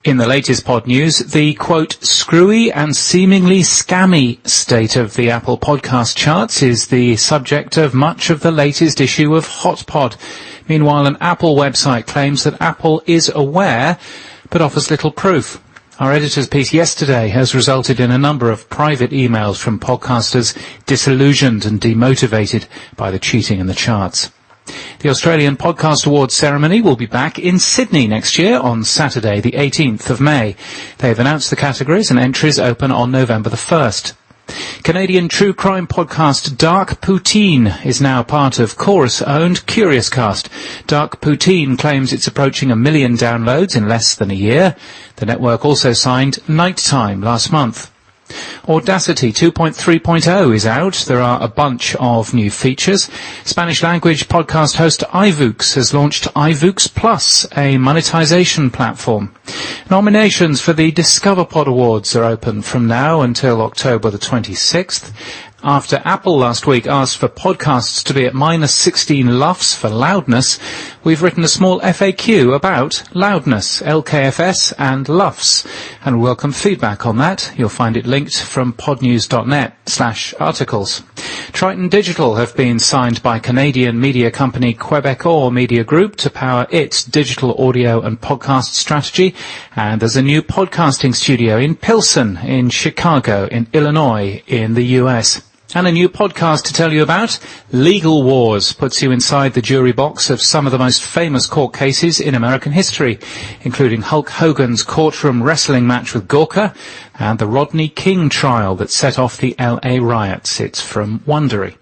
In the latest pod news, the, quote, screwy and seemingly scammy state of the Apple podcast charts is the subject of much of the latest issue of HotPod. Meanwhile, an Apple website claims that Apple is aware, but offers little proof. Our editor's piece yesterday has resulted in a number of private emails from podcasters disillusioned and demotivated by the cheating in the charts. The Australian Podcast Awards ceremony will be back in Sydney next year on Saturday, the 18th of May. They've announced the categories and entries open on November the 1st. Canadian true crime podcast Dark Poutine is now part of Chorus-owned Curiouscast. Dark Poutine claims it's approaching 1 million downloads in less than a year. The network also signed Nighttime last month. Audacity 2.3.0 is out. There are a bunch of new features. Spanish-language podcast host iVoox has launched iVoox Plus, a monetization platform. Nominations for the DiscoverPod Awards are open from now until October the 26th. After Apple last week asked for podcasts to be at -16 LUFS for loudness, we've written a small FAQ about loudness, LKFS and LUFS, and welcome feedback on that. You'll find it linked from podnews.net/articles. Triton Digital have been signed by Canadian media company Quebecor Media Group to power its digital audio and podcast strategy, and there's a new podcasting studio in Pilsen in Chicago in Illinois in the US. And a new podcast to tell you about. Legal Wars puts you inside the jury box of some of the most famous court cases in American history, including Hulk Hogan's courtroom wrestling match with Gorka and the Rodney King trial that set off the LA riots. It's from Wondery.